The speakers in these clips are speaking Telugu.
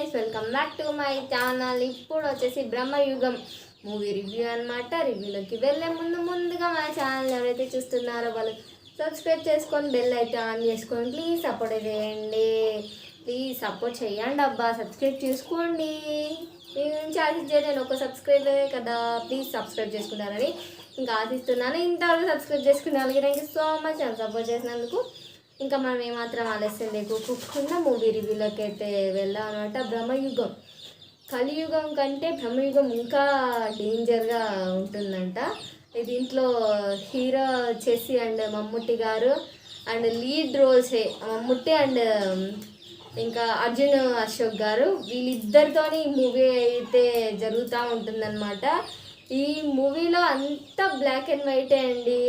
Guys, welcome back to my channel. ఇప్పుడు వచ్చేసి బ్రహ్మయుగం మూవీ రివ్యూ అనమాట. రివ్యూలోకి వెళ్ళే ముందుగా మన ఛానల్ ఎవరైతే చూస్తున్నారో వాళ్ళు సబ్స్క్రైబ్ చేసుకొని బెల్ అయితే ఆన్ చేసుకొని ప్లీజ్ సపోర్ట్ చేయండి. ప్లీజ్ సపోర్ట్ చేయండి అబ్బా, సబ్స్క్రైబ్ చేసుకోండి. మీ నుంచి ఆశించే నేను ఒక సబ్స్క్రైబరే కదా, ప్లీజ్ సబ్స్క్రైబ్ చేసుకుంటారని ఇంకా ఆశిస్తున్నాను. ఇంతవరకు సబ్స్క్రైబ్ చేసుకునే వాళ్ళకి థ్యాంక్ యూ సో మచ్ అని సపోర్ట్ చేసినందుకు. ఇంకా మనం ఏమాత్రం ఆలస్యం లేకుండా మూవీ రివ్యూలోకి అయితే వెళ్దాం అనమాట. బ్రహ్మయుగం కలియుగం కంటే బ్రహ్మయుగం ఇంకా డేంజర్గా ఉంటుందంట. దీంట్లో హీరో వచ్చేసి అండ్ మమ్ముట్టి గారు అండ్ లీడ్ రోల్సే మమ్ముట్టి అండ్ ఇంకా అర్జున్ అశోక్ గారు, వీళ్ళిద్దరితోని ఈ మూవీ అయితే జరుగుతూ ఉంటుందన్నమాట. ఈ మూవీలో అంతా బ్లాక్ అండ్ వైటే అండి.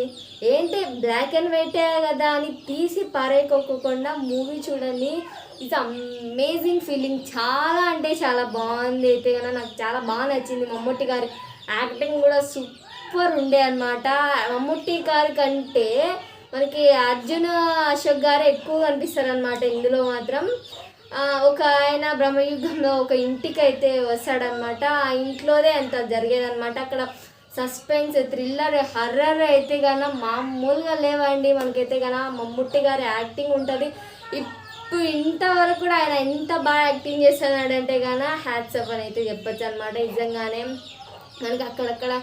ఏంటి బ్లాక్ అండ్ వైటే కదా అని తీసి పారేయకోకుండా మూవీ చూడండి. It's amazing feeling. చాలా అంటే చాలా బాగుంది. అయితే కన్నా నాకు చాలా బాగా నచ్చింది. మమ్ముట్టి గారి యాక్టింగ్ కూడా సూపర్ ఉండే అనమాట. మమ్ముట్టి గారి కంటే మనకి అర్జున్ అశోక్ గారు ఎక్కువ కనిపిస్తారు అనమాట ఇందులో మాత్రం. ఒక ఆయన బ్రహ్మయుగంలో ఒక ఇంటికి అయితే వస్తాడనమాట. ఆ ఇంట్లోనే అంత జరిగేదనమాట. అక్కడ సస్పెన్స్, థ్రిల్లర్, హర్రర్ అయితే కన్నా మామూలుగా లేవండి. మనకైతే కన్నా మమ్ముట్టి గారి యాక్టింగ్ ఉంటుంది. ఇప్పుడు ఇంతవరకు కూడా ఆయన ఎంత బాగా యాక్టింగ్ చేస్తున్నాడంటే కన్నా హ్యాట్స్ ఆఫ్ అని అయితే చెప్పచ్చు అనమాట. నిజంగానే మనకి అక్కడక్కడ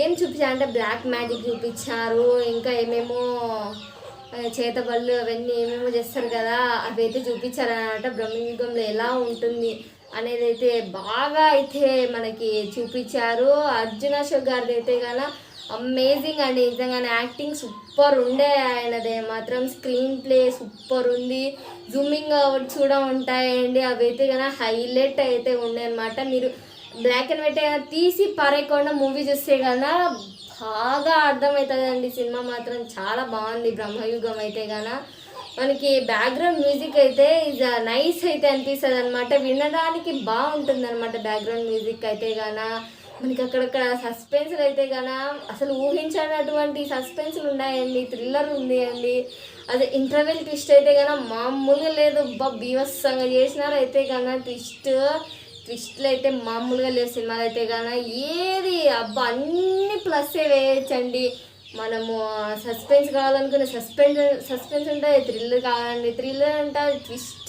ఏం చూపించారంటే బ్లాక్ మ్యాజిక్ చూపించారు, ఇంకా ఏమేమో చేతబళ్ళు అవన్నీ ఏమేమో చేస్తారు కదా, అవి అయితే చూపించారనమాట. బ్రహ్మయుగంలో ఎలా ఉంటుంది అనేది అయితే బాగా అయితే మనకి చూపించారు. అర్జున్ అశోక్ గారిది అయితే కానీ అమేజింగ్ అండి. నిజంగానే యాక్టింగ్ సూపర్ ఉండే ఆయనదే మాత్రం. స్క్రీన్ ప్లే సూపర్ ఉంది. జూమింగ్ కూడా ఉంటాయండి, అవి అయితే కానీ హైలైట్ అయితే ఉండే అనమాట. మీరు బ్లాక్ అండ్ వైట్ తీసి పారేయకుండా మూవీ చూస్తే కన్నా బాగా అర్థమవుతుందండి. సినిమా మాత్రం చాలా బాగుంది బ్రహ్మయుగం అయితే గాన. మనకి బ్యాక్గ్రౌండ్ మ్యూజిక్ అయితే ఇది నైస్ అయితే అనిపిస్తుంది అనమాట. వినడానికి బాగుంటుంది అనమాట బ్యాక్గ్రౌండ్ మ్యూజిక్ అయితే గాన. మనకి అక్కడక్కడ సస్పెన్స్లు అయితే గాన అసలు ఊహించినటువంటి సస్పెన్స్లు ఉన్నాయండి. థ్రిల్లర్ ఉంది అండి. అదే ఇంటర్వెల్ ట్విస్ట్ అయితే గాన మామూలుగా లేదు. బీభత్సంగా చేసినారు అయితే గాన. ట్విస్ట్లు అయితే మామూలుగా లేవు సినిమాలు అయితే కానీ. ఏది అబ్బా అన్ని ప్లస్సే వేయచ్చండి. మనము సస్పెన్స్ కావాలనుకునే సస్పెన్స్ ఉంటాయి, థ్రిల్లర్ కావాలండి థ్రిల్లర్ ఉంటాయి, ట్విస్ట్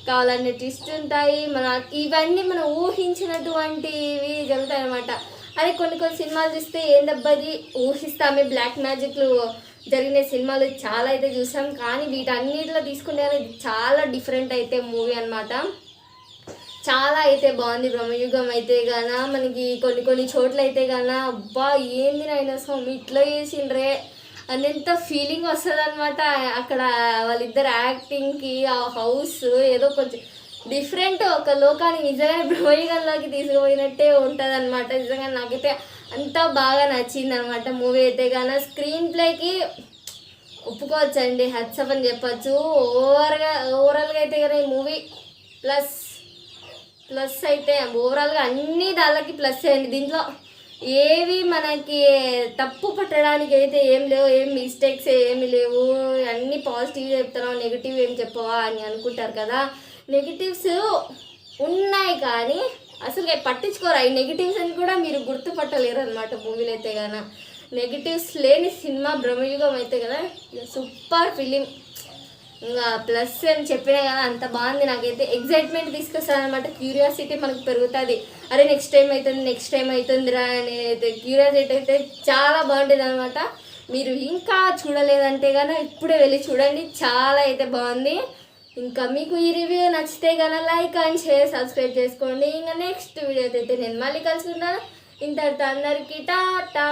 కావాలంటే ట్విస్ట్ ఉంటాయి. మన ఇవన్నీ మనం ఊహించినటువంటివి జరుగుతాయి అనమాట. అదే కొన్ని సినిమాలు చూస్తే ఏందబ్బది ఊహిస్తామే, బ్లాక్ మ్యాజిక్లు జరిగిన సినిమాలు చాలా అయితే చూసాం. కానీ వీటన్నిటిలో తీసుకుంటే చాలా డిఫరెంట్ అయితే మూవీ అనమాట. చాలా అయితే బాగుంది బ్రహ్మయుగం అయితే గాన. మనకి కొన్ని చోట్ల అయితే గాన అబ్బా ఏంది నాయన స్వామి ఇట్లా చేసిండ్రే అనేంత ఫీలింగ్ వస్తుంది అనమాట. అక్కడ వాళ్ళిద్దరు యాక్టింగ్కి ఆ హౌస్ ఏదో కొంచెం డిఫరెంట్, ఒక లోకాన్ని నిజంగా బ్రహ్మయుగంలోకి తీసుకుపోయినట్టే ఉంటుంది అనమాట. నిజంగా నాకైతే అంత బాగా నచ్చింది అనమాట మూవీ అయితే గాన. స్క్రీన్ ప్లేకి ఒప్పుకోవచ్చండి, హ్యాట్స్ ఆఫ్ అని చెప్పచ్చు. ఓవరాల్గా అయితే కదా ఈ మూవీ ప్లస్ అయితే ఓవరాల్గా అన్ని దానికి ప్లస్ అయ్యండి. దీంట్లో ఏవి మనకి తప్పు పట్టడానికి అయితే ఏం లేవు, ఏం మిస్టేక్స్ ఏమి లేవు. అన్నీ పాజిటివ్ చెప్తున్నావు, నెగిటివ్ ఏం చెప్పవా అని అనుకుంటారు కదా. నెగిటివ్స్ ఉన్నాయి కానీ అసలు పట్టించుకోరు. ఈ నెగిటివ్స్ అని కూడా మీరు గుర్తుపట్టలేరు అనమాట మూవీలో అయితే కదా. నెగిటివ్స్ లేని సినిమా బ్రహ్మయుగం అయితే కదా సూపర్ ఫిలిం. ఇంకా ప్లస్ అని చెప్పినా కదా అంత బాగుంది. నాకైతే ఎగ్జైట్మెంట్ తీసుకొస్తుంది అనమాట. క్యూరియాసిటీ మనకు పెరుగుతుంది. అరే నెక్స్ట్ టైం అవుతుందిరా అనేది క్యూరియాసిటీ అయితే చాలా బాగుంటుంది అనమాట. మీరు ఇంకా చూడలేదంటే కనుక ఇప్పుడే వెళ్ళి చూడండి, చాలా అయితే బాగుంది. ఇంకా మీకు ఈ రివ్యూ నచ్చితే కనుక లైక్ అండ్ షేర్, సబ్స్క్రైబ్ చేసుకోండి. ఇంకా నెక్స్ట్ వీడియో అయితే నేను మళ్ళీ కలుసుకుంటాను. ఇంతటితో అందరికీ టాటా.